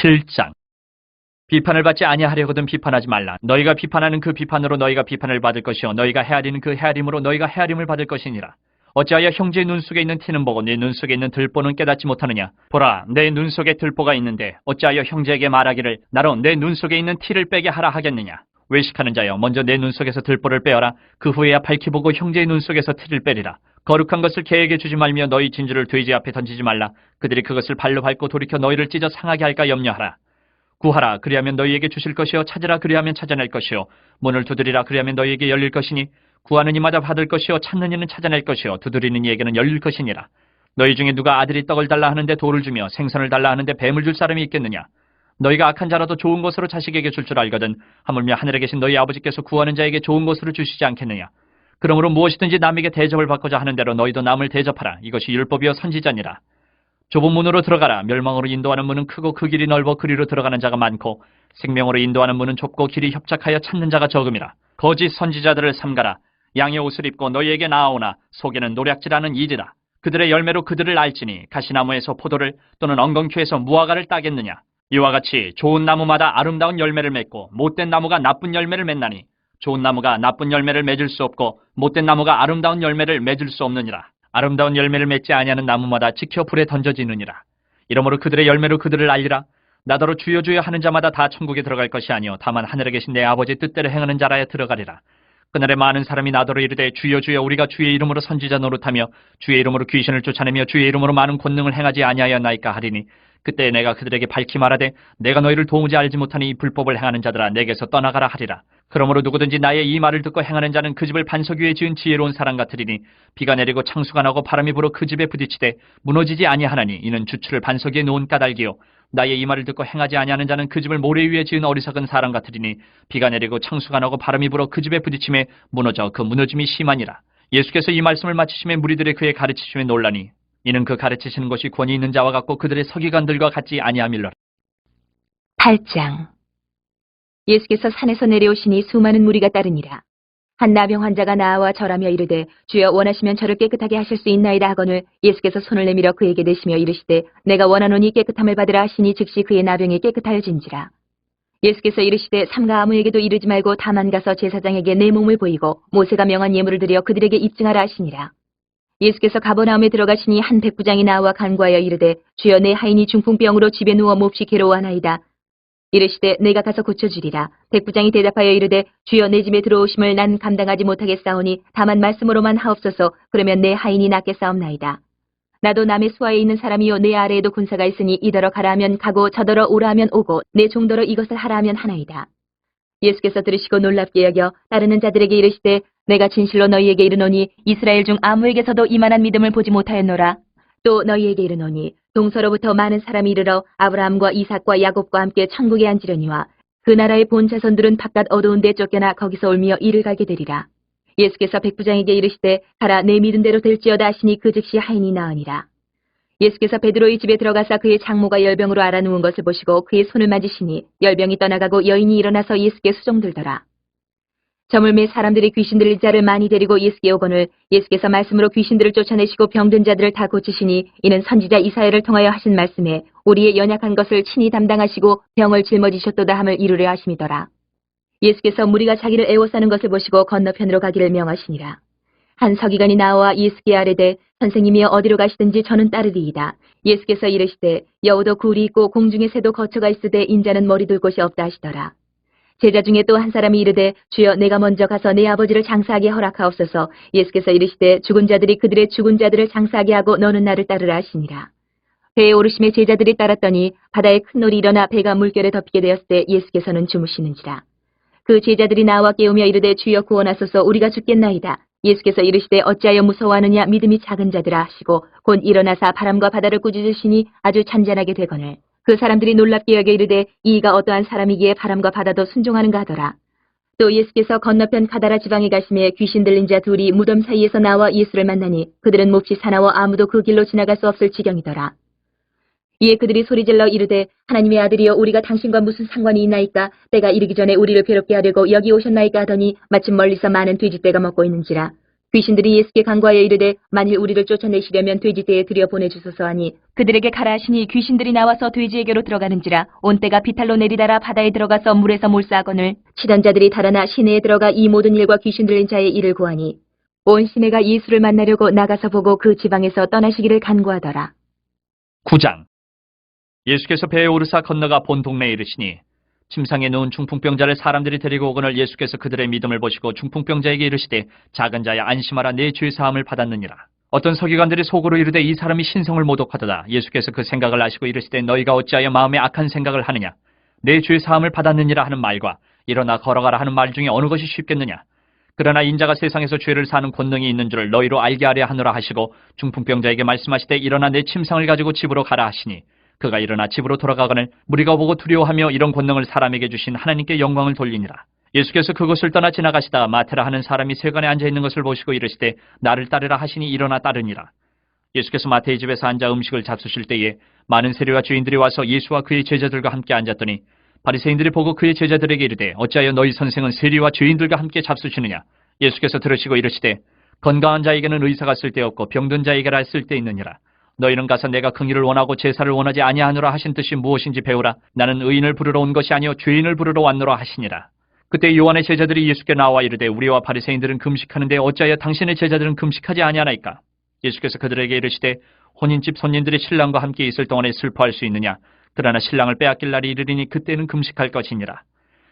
7장. 비판을 받지 아니하려거든 비판하지 말라. 너희가 비판하는 그 비판으로 너희가 비판을 받을 것이요 너희가 헤아리는 그 헤아림으로 너희가 헤아림을 받을 것이니라. 어찌하여 형제의 눈 속에 있는 티는 보고 네 눈 속에 있는 들보는 깨닫지 못하느냐. 보라, 내 눈 속에 들보가 있는데 어찌하여 형제에게 말하기를 나로 내 눈 속에 있는 티를 빼게 하라 하겠느냐. 외식하는 자여, 먼저 내 눈 속에서 들보를 빼어라. 그 후에야 밝히 보고 형제의 눈 속에서 티를 빼리라. 거룩한 것을 개에게 주지 말며 너희 진주를 돼지 앞에 던지지 말라. 그들이 그것을 발로 밟고 돌이켜 너희를 찢어 상하게 할까 염려하라. 구하라, 그리하면 너희에게 주실 것이요 찾으라, 그리하면 찾아낼 것이요 문을 두드리라, 그리하면 너희에게 열릴 것이니 구하는 이마다 받을 것이요 찾는 이는 찾아낼 것이요 두드리는 이에게는 열릴 것이니라. 너희 중에 누가 아들이 떡을 달라 하는데 돌을 주며 생선을 달라 하는데 뱀을 줄 사람이 있겠느냐. 너희가 악한 자라도 좋은 것으로 자식에게 줄 줄 알거든 하물며 하늘에 계신 너희 아버지께서 구하는 자에게 좋은 것으로 주시지 않겠느냐. 그러므로 무엇이든지 남에게 대접을 받고자 하는 대로 너희도 남을 대접하라. 이것이 율법이요 선지자니라. 좁은 문으로 들어가라. 멸망으로 인도하는 문은 크고 그 길이 넓어 그리로 들어가는 자가 많고 생명으로 인도하는 문은 좁고 길이 협착하여 찾는 자가 적음이라. 거짓 선지자들을 삼가라. 양의 옷을 입고 너희에게 나아오나 속에는 노략질하는 일이라. 그들의 열매로 그들을 알지니 가시나무에서 포도를 또는 엉겅퀴에서 무화과를 따겠느냐. 이와 같이 좋은 나무마다 아름다운 열매를 맺고 못된 나무가 나쁜 열매를 맺나니 좋은 나무가 나쁜 열매를 맺을 수 없고 못된 나무가 아름다운 열매를 맺을 수 없느니라. 아름다운 열매를 맺지 아니하는 나무마다 지켜 불에 던져지느니라. 이러므로 그들의 열매로 그들을 알리라. 나더러 주여 주여 하는 자마다 다 천국에 들어갈 것이 아니요 다만 하늘에 계신 내 아버지 뜻대로 행하는 자라야 들어가리라. 그날에 많은 사람이 나더러 이르되 주여 주여 우리가 주의 이름으로 선지자 노릇하며 주의 이름으로 귀신을 쫓아내며 주의 이름으로 많은 권능을 행하지 아니하였나이까 하리니 그때 내가 그들에게 밝히 말하되 내가 너희를 도무지 알지 못하니 이 불법을 행하는 자들아 내게서 떠나가라 하리라. 그러므로 누구든지 나의 이 말을 듣고 행하는 자는 그 집을 반석 위에 지은 지혜로운 사람 같으리니 비가 내리고 창수가 나고 바람이 불어 그 집에 부딪히되 무너지지 아니하나니 이는 주추를 반석 위에 놓은 까닭이요 나의 이 말을 듣고 행하지 아니하는 자는 그 집을 모래 위에 지은 어리석은 사람 같으리니 비가 내리고 창수가 나고 바람이 불어 그 집에 부딪힘에 무너져 그 무너짐이 심하니라. 예수께서 이 말씀을 마치심에 무리들이 그의 가르치심에 놀라니 이는 그 가르치시는 것이 권위 있는 자와 같고 그들의 서기관들과 같지 아니함일러라. 8장. 예수께서 산에서 내려오시니 수많은 무리가 따르니라. 한 나병 환자가 나와 절하며 이르되 주여 원하시면 저를 깨끗하게 하실 수 있나이다 하거늘 예수께서 손을 내밀어 그에게 대시며 이르시되 내가 원하노니 깨끗함을 받으라 하시니 즉시 그의 나병이 깨끗하여진지라. 예수께서 이르시되 삼가 아무에게도 이르지 말고 다만 가서 제사장에게 내 몸을 보이고 모세가 명한 예물을 드려 그들에게 입증하라 하시니라. 예수께서 가버나움에 들어가시니 한 백부장이 나와 간구하여 이르되 주여 내 하인이 중풍병으로 집에 누워 몹시 괴로워하나이다. 이르시되 내가 가서 고쳐주리라. 백부장이 대답하여 이르되 주여 내 집에 들어오심을 난 감당하지 못하겠사오니 다만 말씀으로만 하옵소서. 그러면 내 하인이 낫겠사옵나이다. 나도 남의 수하에 있는 사람이요 내 아래에도 군사가 있으니 이더러 가라 하면 가고 저더러 오라 하면 오고 내 종더러 이것을 하라 하면 하나이다. 예수께서 들으시고 놀랍게 여겨 따르는 자들에게 이르시되 내가 진실로 너희에게 이르노니 이스라엘 중 아무에게서도 이만한 믿음을 보지 못하였노라. 또 너희에게 이르노니 동서로부터 많은 사람이 이르러 아브라함과 이삭과 야곱과 함께 천국에 앉으려니와 그 나라의 본 자손들은 바깥 어두운 데 쫓겨나 거기서 울며 이를 가게 되리라. 예수께서 백부장에게 이르시되 가라 내 믿은 대로 될지어다 하시니 그 즉시 하인이 나으니라. 예수께서 베드로의 집에 들어가사 그의 장모가 열병으로 앓아 누운 것을 보시고 그의 손을 만지시니 열병이 떠나가고 여인이 일어나서 예수께 수종들더라. 저물매 사람들이 귀신 들린 자를 많이 데리고 예수께 오거늘 예수께서 말씀으로 귀신들을 쫓아내시고 병든 자들을 다 고치시니 이는 선지자 이사야를 통하여 하신 말씀에 우리의 연약한 것을 친히 담당하시고 병을 짊어지셨도다 함을 이루려 하심이더라. 예수께서 무리가 자기를 애워싸는 것을 보시고 건너편으로 가기를 명하시니라. 한 서기관이 나와 예수께 아뢰되 선생님이여 어디로 가시든지 저는 따르리이다. 예수께서 이르시되 여우도 굴이 있고 공중의 새도 거처가 있으되 인자는 머리 둘 곳이 없다 하시더라. 제자 중에 또 한 사람이 이르되 주여 내가 먼저 가서 내 아버지를 장사하게 허락하옵소서. 예수께서 이르시되 죽은 자들이 그들의 죽은 자들을 장사하게 하고 너는 나를 따르라 하시니라. 배에 오르심에 제자들이 따랐더니 바다에 큰 놀이 일어나 배가 물결에 덮이게 되었을 때 예수께서는 주무시는지라. 그 제자들이 나와 깨우며 이르되 주여 구원하소서 우리가 죽겠나이다. 예수께서 이르시되 어찌하여 무서워하느냐 믿음이 작은 자들아 하시고 곧 일어나사 바람과 바다를 꾸짖으시니 아주 잔잔하게 되거늘 그 사람들이 놀랍게 여겨 이르되 이가 어떠한 사람이기에 바람과 바다도 순종하는가 하더라. 또 예수께서 건너편 가다라 지방에 가심에 귀신 들린 자 둘이 무덤 사이에서 나와 예수를 만나니 그들은 몹시 사나워 아무도 그 길로 지나갈 수 없을 지경이더라. 이에 그들이 소리질러 이르되 하나님의 아들이여 우리가 당신과 무슨 상관이 있나이까. 때가 이르기 전에 우리를 괴롭게 하려고 여기 오셨나이까 하더니 마침 멀리서 많은 돼지떼가 먹고 있는지라. 귀신들이 예수께 간구하여 이르되 만일 우리를 쫓아내시려면 돼지떼에 들여보내주소서 하니 그들에게 가라 하시니 귀신들이 나와서 돼지에게로 들어가는지라 온때가 비탈로 내리다라 바다에 들어가서 물에서 몰사하거늘 치던 자들이 달아나 시내에 들어가 이 모든 일과 귀신 들린 자의 일을 구하니 온 시내가 예수를 만나려고 나가서 보고 그 지방에서 떠나시기를 간구하더라. 9장. 예수께서 배에 오르사 건너가 본 동네에 이르시니 침상에 누운 중풍병자를 사람들이 데리고 오거늘 예수께서 그들의 믿음을 보시고 중풍병자에게 이르시되 작은 자야 안심하라 내 죄 사함을 받았느니라. 어떤 서기관들이 속으로 이르되 이 사람이 신성을 모독하도다. 예수께서 그 생각을 아시고 이르시되 너희가 어찌하여 마음에 악한 생각을 하느냐. 내 죄 사함을 받았느니라 하는 말과 일어나 걸어가라 하는 말 중에 어느 것이 쉽겠느냐. 그러나 인자가 세상에서 죄를 사는 권능이 있는 줄을 너희로 알게 하려 하노라 하시고 중풍병자에게 말씀하시되 일어나 내 침상을 가지고 집으로 가라 하시니 그가 일어나 집으로 돌아가거늘 무리가 보고 두려워하며 이런 권능을 사람에게 주신 하나님께 영광을 돌리니라. 예수께서 그곳을 떠나 지나가시다가 마테라 하는 사람이 세간에 앉아있는 것을 보시고 이르시되 나를 따르라 하시니 일어나 따르니라. 예수께서 마태의 집에서 앉아 음식을 잡수실 때에 많은 세리와 죄인들이 와서 예수와 그의 제자들과 함께 앉았더니 바리새인들이 보고 그의 제자들에게 이르되 어찌하여 너희 선생은 세리와 죄인들과 함께 잡수시느냐. 예수께서 들으시고 이르시되 건강한 자에게는 의사가 쓸데없고 병든 자에게라 쓸데있느니라. 너희는 가서 내가 긍휼을 원하고 제사를 원하지 아니하노라 하신 뜻이 무엇인지 배우라. 나는 의인을 부르러 온 것이 아니요 죄인을 부르러 왔노라 하시니라. 그때 요한의 제자들이 예수께 나와 이르되 우리와 바리새인들은 금식하는데 어찌하여 당신의 제자들은 금식하지 아니하나이까. 예수께서 그들에게 이르시되 혼인집 손님들이 신랑과 함께 있을 동안에 슬퍼할 수 있느냐. 그러나 신랑을 빼앗길 날이 이르리니 그때는 금식할 것이니라.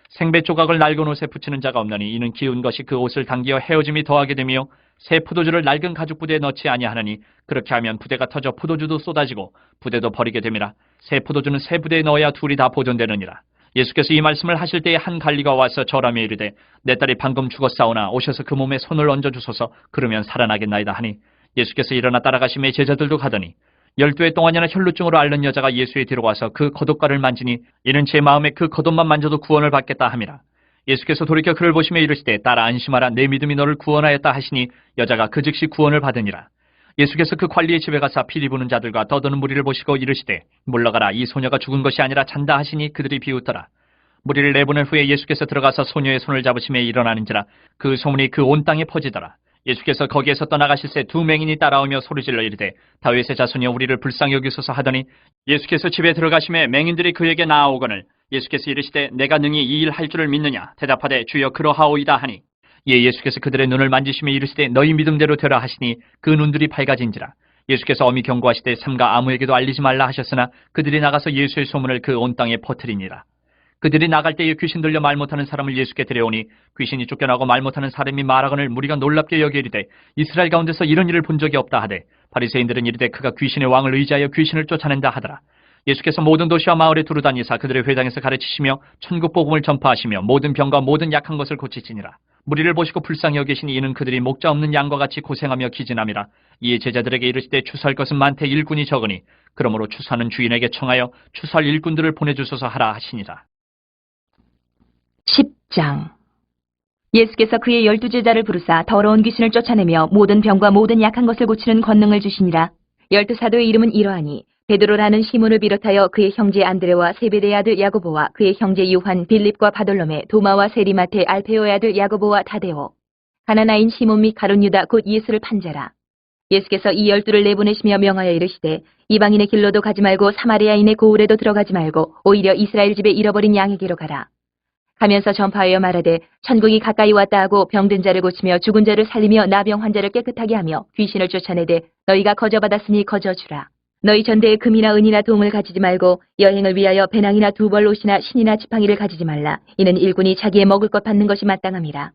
생배 조각을 낡은 옷에 붙이는 자가 없나니 이는 기운 것이 그 옷을 당기어 헤어짐이 더하게 되며 새 포도주를 낡은 가죽 부대에 넣지 아니하느니 그렇게 하면 부대가 터져 포도주도 쏟아지고 부대도 버리게 됨이라. 새 포도주는 새 부대에 넣어야 둘이 다 보존되느니라. 예수께서 이 말씀을 하실 때에 한 관리가 와서 절하며 이르되 내 딸이 방금 죽었사오나 오셔서 그 몸에 손을 얹어 주소서. 그러면 살아나겠나이다 하니 예수께서 일어나 따라가시매 제자들도 가더니 12해 동안이나 혈루증으로 앓는 여자가 예수의 뒤로 와서 그 겉옷가를 만지니 이는 제 마음에 그 겉옷만 만져도 구원을 받겠다 함이라. 예수께서 돌이켜 그를 보시며 이르시되 딸아 안심하라 내 믿음이 너를 구원하였다 하시니 여자가 그 즉시 구원을 받으니라. 예수께서 그 관리의 집에 가사 피리 부는 자들과 떠드는 무리를 보시고 이르시되 물러가라 이 소녀가 죽은 것이 아니라 잔다 하시니 그들이 비웃더라. 무리를 내보낸 후에 예수께서 들어가서 소녀의 손을 잡으시며 일어나는지라 그 소문이 그 온 땅에 퍼지더라. 예수께서 거기에서 떠나가실새 두 맹인이 따라오며 소리질러 이르되 다윗의 자손이여 우리를 불쌍히 여기소서 하더니 예수께서 집에 들어가심에 맹인들이 그에게 나아오거늘 예수께서 이르시되 내가 능히 이 일 할 줄을 믿느냐. 대답하되 주여 그러하오이다 하니 이에 예수께서 그들의 눈을 만지시며 이르시되 너희 믿음대로 되라 하시니 그 눈들이 밝아진지라. 예수께서 엄히 경고하시되 삼가 아무에게도 알리지 말라 하셨으나 그들이 나가서 예수의 소문을 그 온 땅에 퍼뜨리니라. 그들이 나갈 때에 귀신 들려 말 못하는 사람을 예수께 데려오니 귀신이 쫓겨나고 말 못하는 사람이 말하거늘 무리가 놀랍게 여겨 이르되 이스라엘 가운데서 이런 일을 본 적이 없다 하되 바리새인들은 이르되 그가 귀신의 왕을 의지하여 귀신을 쫓아낸다 하더라. 예수께서 모든 도시와 마을에 두루다니사 그들의 회당에서 가르치시며 천국 복음을 전파하시며 모든 병과 모든 약한 것을 고치시니라. 무리를 보시고 불쌍히 여기시니 이는 그들이 목자 없는 양과 같이 고생하며 기진함이라. 이에 제자들에게 이르시되 추수할 것은 많되 일꾼이 적으니 그러므로 추수하는 주인에게 청하여 추수할 일꾼들을 보내주소서 하라 하시니라. 10장. 예수께서 그의 12제자를 부르사 더러운 귀신을 쫓아내며 모든 병과 모든 약한 것을 고치는 권능을 주시니라. 12사도의 이름은 이러하니 베드로라는 시몬을 비롯하여 그의 형제 안드레와 세베대의 아들 야고보와 그의 형제 요한, 빌립과 바돌로메, 도마와 세리마테, 알페오의 아들 야고보와 타데오, 가나나인 시몬 및 가룟 유다 곧 예수를 판자라. 예수께서 이 12를 내보내시며 명하여 이르시되 이방인의 길로도 가지 말고 사마리아인의 고을에도 들어가지 말고 오히려 이스라엘 집에 잃어버린 양에게로 가라. 가면서 전파하여 말하되 천국이 가까이 왔다 하고 병든 자를 고치며 죽은 자를 살리며 나병 환자를 깨끗하게 하며 귀신을 쫓아내되 너희가 거저받았으니 거저주라. 너희 전대에 금이나 은이나 동을 가지지 말고 여행을 위하여 배낭이나 두벌 옷이나 신이나 지팡이를 가지지 말라. 이는 일꾼이 자기의 먹을 것 받는 것이 마땅함이라.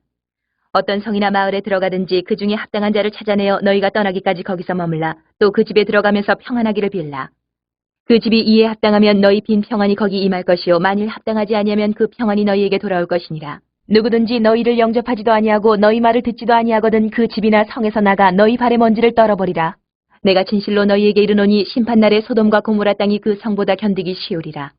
어떤 성이나 마을에 들어가든지 그 중에 합당한 자를 찾아내어 너희가 떠나기까지 거기서 머물라. 또 그 집에 들어가면서 평안하기를 빌라. 그 집이 이에 합당하면 너희 빈 평안이 거기 임할 것이요 만일 합당하지 아니하면 그 평안이 너희에게 돌아올 것이니라. 누구든지 너희를 영접하지도 아니하고 너희 말을 듣지도 아니하거든 그 집이나 성에서 나가 너희 발의 먼지를 떨어버리라. 내가 진실로 너희에게 이르노니 심판날에 소돔과 고모라 땅이 그 성보다 견디기 쉬우리라.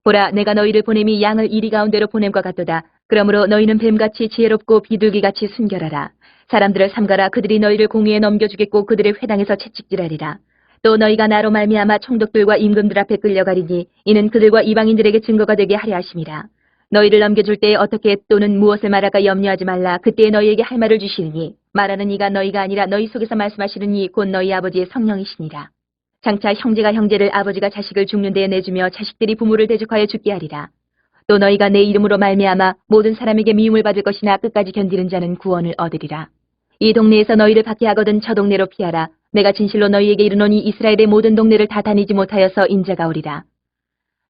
보라 내가 너희를 보냄이 양을 이리 가운데로 보냄과 같도다. 그러므로 너희는 뱀같이 지혜롭고 비둘기같이 순결하라. 사람들을 삼가라. 그들이 너희를 공의에 넘겨주겠고 그들의 회당에서 채찍질하리라. 또 너희가 나로 말미암아 총독들과 임금들 앞에 끌려가리니 이는 그들과 이방인들에게 증거가 되게 하려 하심이라. 너희를 넘겨줄 때에 어떻게 또는 무엇을 말할까 염려하지 말라. 그때에 너희에게 할 말을 주시리니 말하는 이가 너희가 아니라 너희 속에서 말씀하시는 이 곧 너희 아버지의 성령이시니라. 장차 형제가 형제를 아버지가 자식을 죽는 데에 내주며 자식들이 부모를 대적하여 죽게 하리라. 또 너희가 내 이름으로 말미암아 모든 사람에게 미움을 받을 것이나 끝까지 견디는 자는 구원을 얻으리라. 이 동네에서 너희를 밖에 하거든 저 동네로 피하라. 내가 진실로 너희에게 이르노니 이스라엘의 모든 동네를 다 다니지 못하여서 인자가 오리라.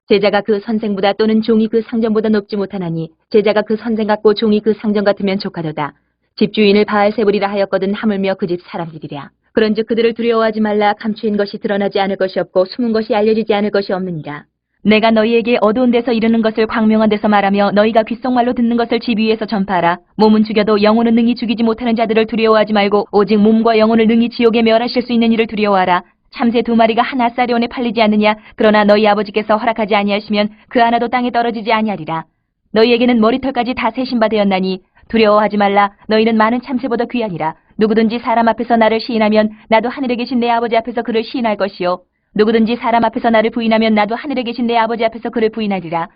제자가 그 선생보다 또는 종이 그 상전보다 높지 못하나니 제자가 그 선생 같고 종이 그 상전 같으면 족하도다. 집주인을 바알세불이라 하였거든 하물며 그 집 사람들이랴. 그런즉 그들을 두려워하지 말라. 감추인 것이 드러나지 않을 것이 없고 숨은 것이 알려지지 않을 것이 없느니라. 내가 너희에게 어두운 데서 이르는 것을 광명한 데서 말하며 너희가 귓속말로 듣는 것을 집 위에서 전파하라. 몸은 죽여도 영혼은 능히 죽이지 못하는 자들을 두려워하지 말고 오직 몸과 영혼을 능히 지옥에 멸하실 수 있는 이를 두려워하라. 참새 2마리가 한 아사리온에 팔리지 않느냐. 그러나 너희 아버지께서 허락하지 아니하시면 그 하나도 땅에 떨어지지 아니하리라. 너희에게는 머리털까지 다 세신 바 되었나니 두려워하지 말라. 너희는 많은 참새보다 귀하니라. 누구든지 사람 앞에서 나를 시인하면 나도 하늘에 계신 내 아버지 앞에서 그를 시인할 것이요. 누구든지 사람 앞에서 나를 부인하면 나도 하늘에 계신 내 아버지 앞에서 그를 부인하리라.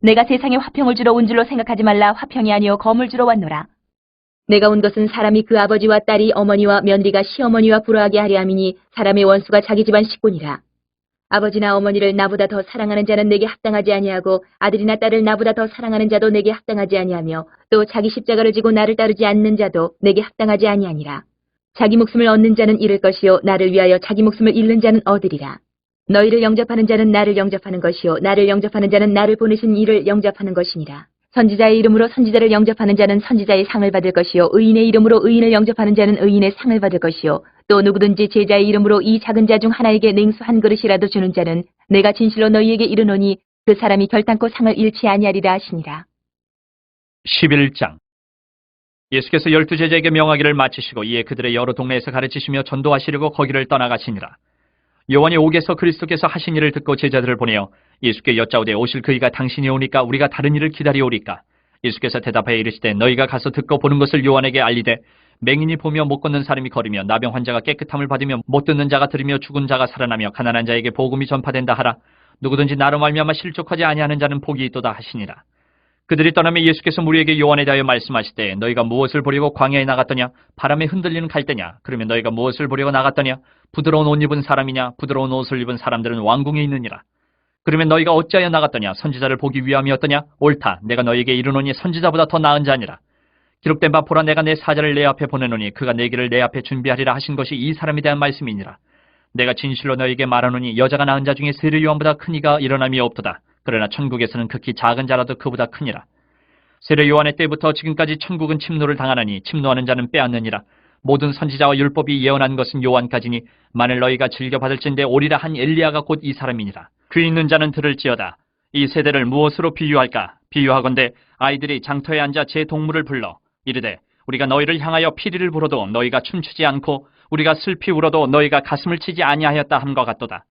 내가 세상에 화평을 주러 온 줄로 생각하지 말라. 화평이 아니요 검을 주러 왔노라. 내가 온 것은 사람이 그 아버지와 딸이 어머니와 며느리가 시어머니와 불화하게 하려 함이니 사람의 원수가 자기 집안 식구니라. 아버지나 어머니를 나보다 더 사랑하는 자는 내게 합당하지 아니하고 아들이나 딸을 나보다 더 사랑하는 자도 내게 합당하지 아니하며 또 자기 십자가를 지고 나를 따르지 않는 자도 내게 합당하지 아니하니라. 자기 목숨을 얻는 자는 잃을 것이요 나를 위하여 자기 목숨을 잃는 자는 얻으리라. 너희를 영접하는 자는 나를 영접하는 것이요 나를 영접하는 자는 나를 보내신 이를 영접하는 것이니라. 선지자의 이름으로 선지자를 영접하는 자는 선지자의 상을 받을 것이요 의인의 이름으로 의인을 영접하는 자는 의인의 상을 받을 것이요 또 누구든지 제자의 이름으로 이 작은 자 중 하나에게 냉수 한 그릇이라도 주는 자는 내가 진실로 너희에게 이르노니 그 사람이 결단코 상을 잃지 아니하리라 하시니라. 11장. 예수께서 12제자에게 명하기를 마치시고 이에 그들의 여러 동네에서 가르치시며 전도하시려고 거기를 떠나가시니라. 요한이 옥에서 그리스도께서 하신 일을 듣고 제자들을 보내어 예수께 여짜오되 오실 그이가 당신이 오니까 우리가 다른 일을 기다리오리까? 예수께서 대답하여 이르시되 너희가 가서 듣고 보는 것을 요한에게 알리되 맹인이 보며 못 걷는 사람이 걸으며 나병 환자가 깨끗함을 받으며 못 듣는 자가 들으며 죽은 자가 살아나며 가난한 자에게 복음이 전파된다 하라. 누구든지 나로 말미암아 실족하지 아니하는 자는 복이 있도다 하시니라. 그들이 떠나며 예수께서 무리에게 요한에 대하여 말씀하시되 너희가 무엇을 보려고 광야에 나갔더냐? 바람에 흔들리는 갈대냐? 그러면 너희가 무엇을 보려고 나갔더냐? 부드러운 옷 입은 사람이냐? 부드러운 옷을 입은 사람들은 왕궁에 있느니라. 그러면 너희가 어찌하여 나갔더냐? 선지자를 보기 위함이었더냐? 옳다. 내가 너희에게 이르노니 선지자보다 더 나은 자니라. 기록된 바 보라 내가 내 사자를 내 앞에 보내노니 그가 내 길을 내 앞에 준비하리라 하신 것이 이 사람에 대한 말씀이니라. 내가 진실로 너희에게 말하노니 여자가 낳은 자 중에 세례 요한보다 큰 이가 일어남이 없도다. 그러나 천국에서는 극히 작은 자라도 그보다 크니라. 세례 요한의 때부터 지금까지 천국은 침노를 당하나니 침노하는 자는 빼앗느니라. 모든 선지자와 율법이 예언한 것은 요한까지니 만일 너희가 즐겨 받을진대 오리라 한 엘리야가 곧 이 사람이니라. 귀 있는 자는 들을지어다. 이 세대를 무엇으로 비유할까? 비유하건대 아이들이 장터에 앉아 제 동물을 불러 이르되 우리가 너희를 향하여 피리를 불어도 너희가 춤추지 않고 우리가 슬피 울어도 너희가 가슴을 치지 아니하였다 함과 같도다.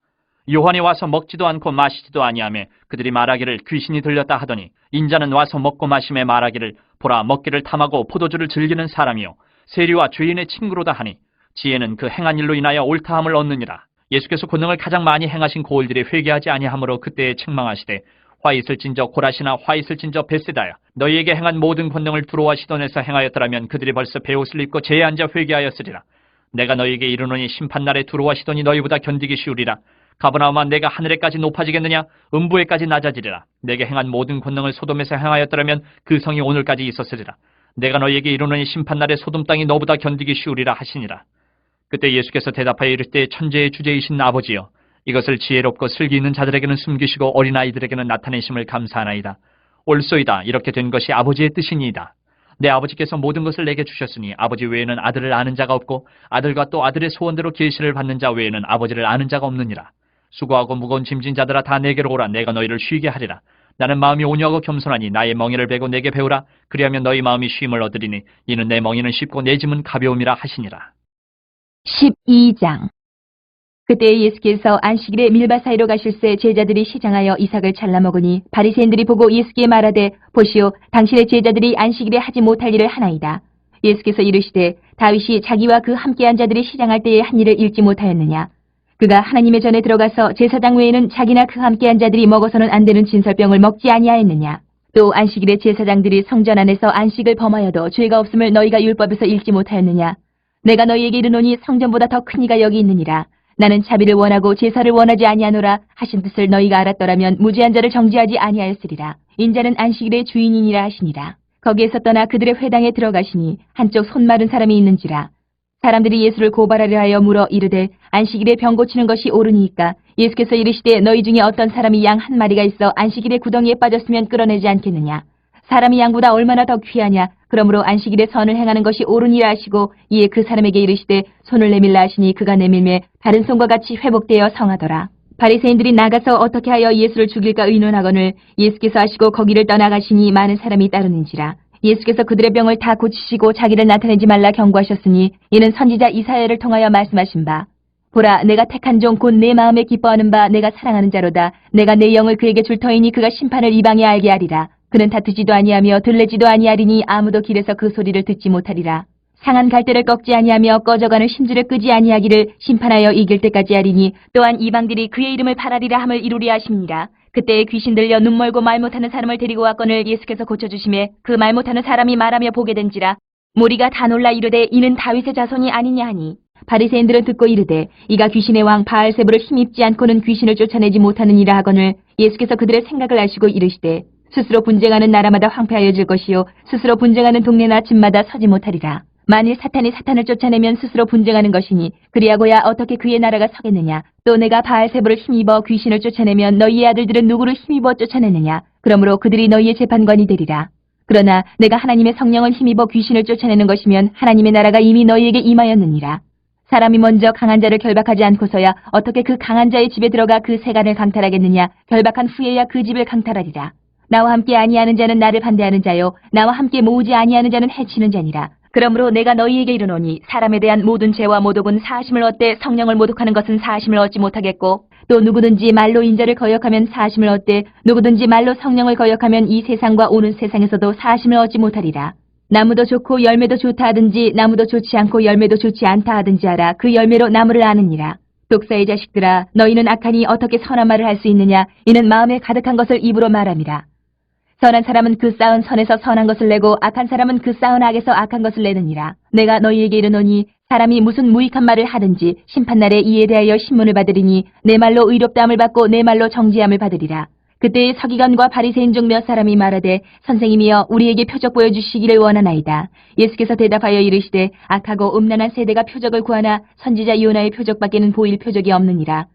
요한이 와서 먹지도 않고 마시지도 아니하며 그들이 말하기를 귀신이 들렸다 하더니 인자는 와서 먹고 마심에 말하기를 보라 먹기를 탐하고 포도주를 즐기는 사람이요 세리와 죄인의 친구로다 하니 지혜는 그 행한 일로 인하여 옳다함을 얻느니라. 예수께서 권능을 가장 많이 행하신 고을들이 회개하지 아니하므로 그때에 책망하시되 화 있을진저 고라시나 화 있을진저 베세다야 너희에게 행한 모든 권능을 두로와 시돈에서 행하였더라면 그들이 벌써 베옷을 입고 제에 앉아 회개하였으리라. 내가 너희에게 이르노니 심판날에 두로와 시돈이 너희보다 견디기 쉬우리라. 가버나움아 내가 하늘에까지 높아지겠느냐? 음부에까지 낮아지리라. 내게 행한 모든 권능을 소돔에서 행하였더라면 그 성이 오늘까지 있었으리라. 내가 너희에게 이르노니 심판날에 소돔 땅이 너보다 견디기 쉬우리라 하시니라. 그때 예수께서 대답하여 이르시되 천재의 주제이신 아버지여 이것을 지혜롭고 슬기 있는 자들에게는 숨기시고 어린아이들에게는 나타내심을 감사하나이다. 옳소이다. 이렇게 된 것이 아버지의 뜻이니이다. 내 아버지께서 모든 것을 내게 주셨으니 아버지 외에는 아들을 아는 자가 없고 아들과 또 아들의 소원대로 계시를 받는 자 외에는 아버지를 아는 자가 없느니라. 수고하고 무거운 짐진 자들아 다 내게로 오라. 내가 너희를 쉬게 하리라. 나는 마음이 온유하고 겸손하니 나의 멍에를 베고 내게 배우라. 그리하면 너희 마음이 쉼을 얻으리니 이는 내 멍에는 쉽고 내 짐은 가벼움이라 하시니라. 12장. 그때 예수께서 안식일에 밀밭 사이로 가실새 제자들이 시장하여 이삭을 잘라 먹으니 바리새인들이 보고 예수께 말하되 보시오 당신의 제자들이 안식일에 하지 못할 일을 하나이다. 예수께서 이르시되 다윗이 자기와 그 함께한 자들이 시장할 때에 한 일을 읽지 못하였느냐. 그가 하나님의 전에 들어가서 제사장 외에는 자기나 그 함께한 자들이 먹어서는 안 되는 진설병을 먹지 아니하였느냐. 또 안식일에 제사장들이 성전 안에서 안식을 범하여도 죄가 없음을 너희가 율법에서 읽지 못하였느냐? 내가 너희에게 이르노니 성전보다 더 큰 이가 여기 있느니라. 나는 자비를 원하고 제사를 원하지 아니하노라 하신 뜻을 너희가 알았더라면 무죄한 자를 정죄하지 아니하였으리라. 인자는 안식일의 주인이니라 하시니라. 거기에서 떠나 그들의 회당에 들어가시니 한쪽 손 마른 사람이 있는지라. 사람들이 예수를 고발하려 하여 물어 이르되 안식일에 병 고치는 것이 옳으니까 예수께서 이르시되 너희 중에 어떤 사람이 양 한 마리가 있어 안식일에 구덩이에 빠졌으면 끌어내지 않겠느냐. 사람이 양보다 얼마나 더 귀하냐. 그러므로 안식일에 선을 행하는 것이 옳으니라 하시고 이에 그 사람에게 이르시되 손을 내밀라 하시니 그가 내밀매 바른 손과 같이 회복되어 성하더라. 바리새인들이 나가서 어떻게 하여 예수를 죽일까 의논하거늘 예수께서 하시고 거기를 떠나가시니 많은 사람이 따르는지라. 예수께서 그들의 병을 다 고치시고 자기를 나타내지 말라 경고하셨으니 이는 선지자 이사야를 통하여 말씀하신 바. 보라 내가 택한 종 곧 내 마음에 기뻐하는 바 내가 사랑하는 자로다. 내가 내 영을 그에게 줄 터이니 그가 심판을 이방에 알게 하리라. 그는 다투지도 아니하며 들레지도 아니하리니 아무도 길에서 그 소리를 듣지 못하리라. 상한 갈대를 꺾지 아니하며 꺼져가는 심줄을 끄지 아니하기를 심판하여 이길 때까지 하리니 또한 이방들이 그의 이름을 바라리라 함을 이루리 하십니다. 그때에 귀신 들려 눈 멀고 말 못하는 사람을 데리고 왔거늘 예수께서 고쳐주심에 그 말 못하는 사람이 말하며 보게 된지라. 무리가 다 놀라 이르되 이는 다윗의 자손이 아니냐 하니 바리새인들은 듣고 이르되 이가 귀신의 왕 바알세불을 힘입지 않고는 귀신을 쫓아내지 못하느니라 하거늘 예수께서 그들의 생각을 아시고 이르시되 스스로 분쟁하는 나라마다 황폐하여질 것이요 스스로 분쟁하는 동네나 집마다 서지 못하리라. 만일 사탄이 사탄을 쫓아내면 스스로 분쟁하는 것이니 그리하고야 어떻게 그의 나라가 서겠느냐. 또 내가 바알세불을 힘입어 귀신을 쫓아내면 너희의 아들들은 누구를 힘입어 쫓아내느냐. 그러므로 그들이 너희의 재판관이 되리라. 그러나 내가 하나님의 성령을 힘입어 귀신을 쫓아내는 것이면 하나님의 나라가 이미 너희에게 임하였느니라. 사람이 먼저 강한 자를 결박하지 않고서야 어떻게 그 강한 자의 집에 들어가 그 세간을 강탈하겠느냐. 결박한 후에야 그 집을 강탈하리라. 나와 함께 아니하는 자는 나를 반대하는 자요 나와 함께 모으지 아니하는 자는 해치는 자니라. 그러므로 내가 너희에게 이르노니 사람에 대한 모든 죄와 모독은 사심을 얻되 성령을 모독하는 것은 사심을 얻지 못하겠고 또 누구든지 말로 인자를 거역하면 사심을 얻되 누구든지 말로 성령을 거역하면 이 세상과 오는 세상에서도 사심을 얻지 못하리라. 나무도 좋고 열매도 좋다 하든지 나무도 좋지 않고 열매도 좋지 않다 하든지 하라. 그 열매로 나무를 아느니라. 독사의 자식들아 너희는 악하니 어떻게 선한 말을 할 수 있느냐. 이는 마음에 가득한 것을 입으로 말함이라. 선한 사람은 그 쌓은 선에서 선한 것을 내고 악한 사람은 그 쌓은 악에서 악한 것을 내느니라. 내가 너희에게 이르노니 사람이 무슨 무익한 말을 하든지 심판날에 이에 대하여 신문을 받으리니 내 말로 의롭다함을 받고 내 말로 정죄함을 받으리라. 그때의 서기관과 바리새인 중 몇 사람이 말하되 선생님이여 우리에게 표적 보여주시기를 원하나이다. 예수께서 대답하여 이르시되 악하고 음란한 세대가 표적을 구하나 선지자 요나의 표적밖에는 보일 표적이 없느니라.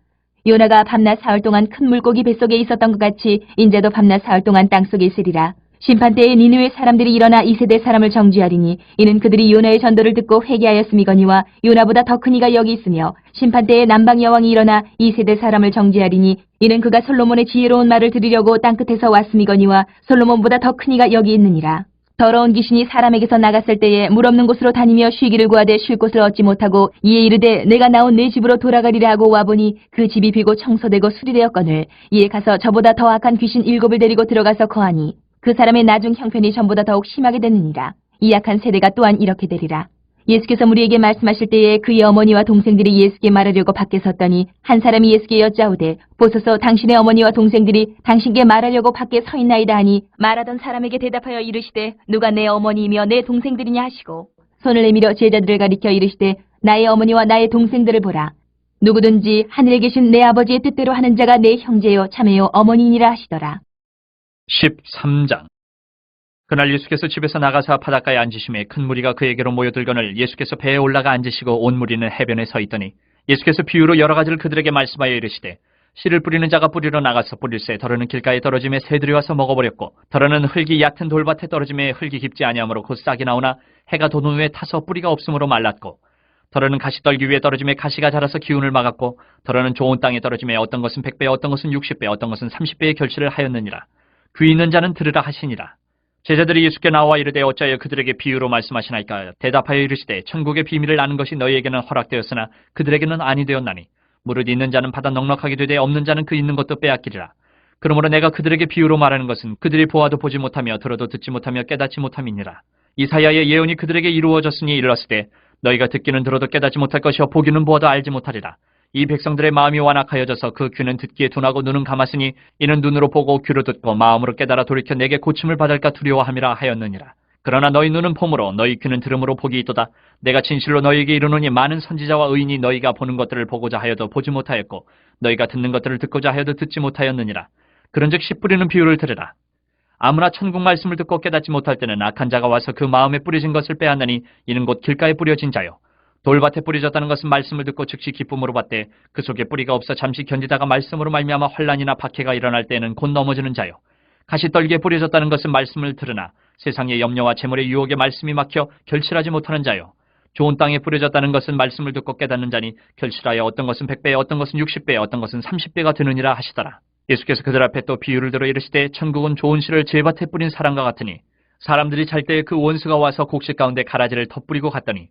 요나가 밤낮 사흘 동안 큰 물고기 뱃속에 있었던 것 같이 인자도 밤낮 사흘 동안 땅속에 있으리라. 심판때에 니느웨 사람들이 일어나 이 세대 사람을 정죄하리니 이는 그들이 요나의 전도를 듣고 회개하였음이거니와 요나보다 더 큰 이가 여기 있으며 심판때에 남방 여왕이 일어나 이 세대 사람을 정죄하리니 이는 그가 솔로몬의 지혜로운 말을 들으려고 땅끝에서 왔음이거니와 솔로몬보다 더 큰 이가 여기 있느니라. 더러운 귀신이 사람에게서 나갔을 때에 물 없는 곳으로 다니며 쉬기를 구하되 쉴 곳을 얻지 못하고 이에 이르되 내가 나온 내 집으로 돌아가리라 하고 와보니 그 집이 비고 청소되고 수리되었거늘 이에 가서 저보다 더 악한 귀신 7을 데리고 들어가서 거하니 그 사람의 나중 형편이 전보다 더욱 심하게 되느니라. 이 악한 세대가 또한 이렇게 되리라. 예수께서 무리에게 말씀하실 때에 그의 어머니와 동생들이 예수께 말하려고 밖에 섰더니 한 사람이 예수께 여짜오되 보소서 당신의 어머니와 동생들이 당신께 말하려고 밖에 서 있나이다 하니 말하던 사람에게 대답하여 이르시되 누가 내 어머니이며 내 동생들이냐 하시고 손을 내밀어 제자들을 가리켜 이르시되 나의 어머니와 나의 동생들을 보라. 누구든지 하늘에 계신 내 아버지의 뜻대로 하는 자가 내 형제요 자매요 어머니니라 하시더라. 13장. 그날 예수께서 집에서 나가사 바닷가에 앉으심에 큰 무리가 그에게로 모여들거늘 예수께서 배에 올라가 앉으시고 온 무리는 해변에 서 있더니 예수께서 비유로 여러 가지를 그들에게 말씀하여 이르시되 씨를 뿌리는 자가 뿌리러 나가서 뿌릴새 더러는 길가에 떨어짐에 새들이 와서 먹어버렸고 더러는 흙이 얕은 돌밭에 떨어짐에 흙이 깊지 아니하므로 곧 싹이 나오나 해가 돋은 후에 타서 뿌리가 없으므로 말랐고 더러는 가시떨기 위에 떨어짐에 가시가 자라서 기운을 막았고 더러는 좋은 땅에 떨어짐에 어떤 것은 100배 어떤 것은 60배 어떤 것은 30배의 결실을 하였느니라. 귀 있는 자는 들으라 하시니라. 제자들이 예수께 나와 이르되 어찌하여 그들에게 비유로 말씀하시나이까. 대답하여 이르시되 천국의 비밀을 아는 것이 너희에게는 허락되었으나 그들에게는 아니 되었나니 무릇 있는 자는 받아 넉넉하게 되되 없는 자는 그 있는 것도 빼앗기리라. 그러므로 내가 그들에게 비유로 말하는 것은 그들이 보아도 보지 못하며 들어도 듣지 못하며 깨닫지 못함이니라. 이사야의 예언이 그들에게 이루어졌으니 일렀으되 너희가 듣기는 들어도 깨닫지 못할 것이요 보기는 보아도 알지 못하리라. 이 백성들의 마음이 완악하여져서 그 귀는 듣기에 둔하고 눈은 감았으니 이는 눈으로 보고 귀로 듣고 마음으로 깨달아 돌이켜 내게 고침을 받을까 두려워함이라 하였느니라. 그러나 너희 눈은 봄으로 너희 귀는 들음으로 복이 있도다. 내가 진실로 너희에게 이르노니 많은 선지자와 의인이 너희가 보는 것들을 보고자 하여도 보지 못하였고 너희가 듣는 것들을 듣고자 하여도 듣지 못하였느니라. 그런즉 씨 뿌리는 비유를 들으라. 아무나 천국 말씀을 듣고 깨닫지 못할 때는 악한 자가 와서 그 마음에 뿌려진 것을 빼앗느니 이는 곧 길가에 뿌려진 자요. 돌밭에 뿌려졌다는 것은 말씀을 듣고 즉시 기쁨으로 받되 그 속에 뿌리가 없어 잠시 견디다가 말씀으로 말미암아 환난이나 박해가 일어날 때에는 곧 넘어지는 자요. 가시떨기에 뿌려졌다는 것은 말씀을 들으나 세상의 염려와 재물의 유혹에 말씀이 막혀 결실하지 못하는 자요. 좋은 땅에 뿌려졌다는 것은 말씀을 듣고 깨닫는 자니 결실하여 어떤 것은 100배, 어떤 것은 60배, 어떤 것은 30배가 되느니라 하시더라. 예수께서 그들 앞에 또 비유를 들어 이르시되 천국은 좋은 씨를 제밭에 뿌린 사람과 같으니 사람들이 잘 때 그 원수가 와서 곡식 가운데 가라지를 덧뿌리고 갔더니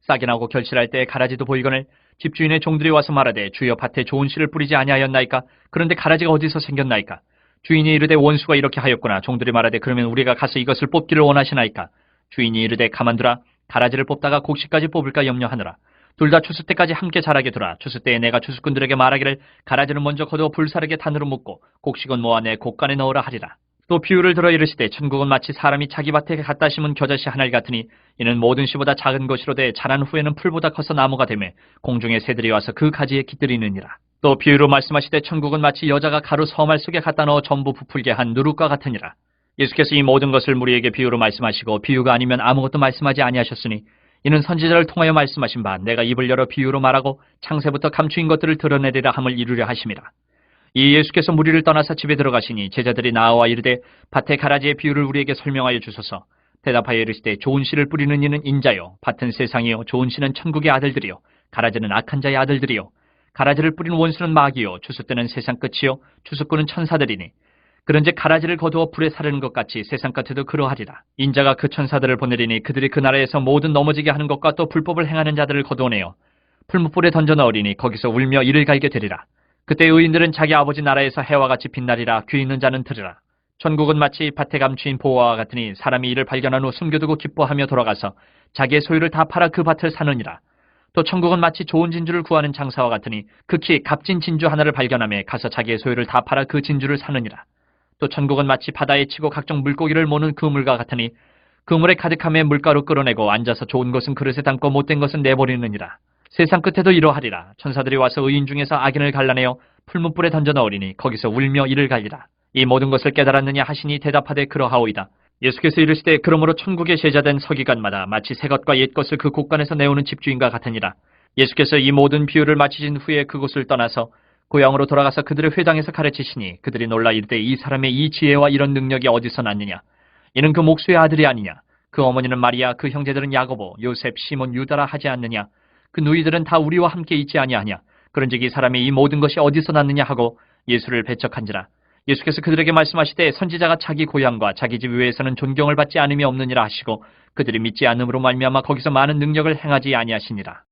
싹이 나고 결실할 때 가라지도 보이거늘 집주인의 종들이 와서 말하되 주여 밭에 좋은 씨를 뿌리지 아니하였나이까? 그런데 가라지가 어디서 생겼나이까? 주인이 이르되 원수가 이렇게 하였구나. 종들이 말하되 그러면 우리가 가서 이것을 뽑기를 원하시나이까? 주인이 이르되 가만두라. 가라지를 뽑다가 곡식까지 뽑을까 염려하느라. 둘 다 추수 때까지 함께 자라게 두라. 추수 때에 내가 추수꾼들에게 말하기를 가라지는 먼저 거두어 불사르게 단으로 묶고 곡식은 모아 내 곡간에 넣으라 하리라. 또 비유를 들어 이르시되 천국은 마치 사람이 자기 밭에 갖다 심은 겨자씨 하나를 같으니 이는 모든 씨보다 작은 것이로되 자란 후에는 풀보다 커서 나무가 되매 공중의 새들이 와서 그 가지에 깃들이느니라. 또 비유로 말씀하시되 천국은 마치 여자가 가루 서말 속에 갖다 넣어 전부 부풀게 한 누룩과 같으니라. 예수께서 이 모든 것을 무리에게 비유로 말씀하시고 비유가 아니면 아무것도 말씀하지 아니하셨으니 이는 선지자를 통하여 말씀하신 바 내가 입을 열어 비유로 말하고 창세부터 감추인 것들을 드러내리라 함을 이루려 하심이라. 이 예수께서 무리를 떠나서 집에 들어가시니 제자들이 나와 이르되 밭의 가라지의 비유를 우리에게 설명하여 주소서. 대답하여 이르시되 좋은 씨를 뿌리는 이는 인자요 밭은 세상이요 좋은 씨는 천국의 아들들이요 가라지는 악한 자의 아들들이요 가라지를 뿌린 원수는 마귀요 추수 때는 세상 끝이요 추수꾼은 천사들이니 그런즉 가라지를 거두어 불에 사르는 것 같이 세상 끝에도 그러하리라. 인자가 그 천사들을 보내리니 그들이 그 나라에서 모든 넘어지게 하는 것과 또 불법을 행하는 자들을 거두어내어 풀무불에 던져 넣으리니 거기서 울며 이를 갈게 되리라. 그때 의인들은 자기 아버지 나라에서 해와 같이 빛나리라. 귀 있는 자는 들으라. 천국은 마치 밭에 감추인 보화와 같으니 사람이 이를 발견한 후 숨겨두고 기뻐하며 돌아가서 자기의 소유를 다 팔아 그 밭을 사느니라. 또 천국은 마치 좋은 진주를 구하는 장사와 같으니 극히 값진 진주 하나를 발견하며 가서 자기의 소유를 다 팔아 그 진주를 사느니라. 또 천국은 마치 바다에 치고 각종 물고기를 모는 그물과 같으니 그물에 가득함에 물가로 끌어내고 앉아서 좋은 것은 그릇에 담고 못된 것은 내버리느니라. 세상 끝에도 이러하리라. 천사들이 와서 의인 중에서 악인을 갈라내어 풀무불에 던져 넣으리니 거기서 울며 이를 갈리라. 이 모든 것을 깨달았느냐 하시니 대답하되 그러하오이다. 예수께서 이르시되 그러므로 천국에 제자된 서기관마다 마치 새 것과 옛 것을 그 곳간에서 내오는 집주인과 같으니라. 예수께서 이 모든 비유를 마치신 후에 그곳을 떠나서 고향으로 돌아가서 그들의 회당에서 가르치시니 그들이 놀라 이르되 이 사람의 이 지혜와 이런 능력이 어디서 났느냐? 이는 그 목수의 아들이 아니냐? 그 어머니는 마리아, 그 형제들은 야고보, 요셉, 시몬, 유다라 하지 않느냐? 그 누이들은 다 우리와 함께 있지 아니하냐? 그런즉 이 사람의 이 모든 것이 어디서 났느냐 하고 예수를 배척한지라. 예수께서 그들에게 말씀하시되 선지자가 자기 고향과 자기 집 외에서는 존경을 받지 않음이 없느니라 하시고 그들이 믿지 않음으로 말미암아 거기서 많은 능력을 행하지 아니하시니라.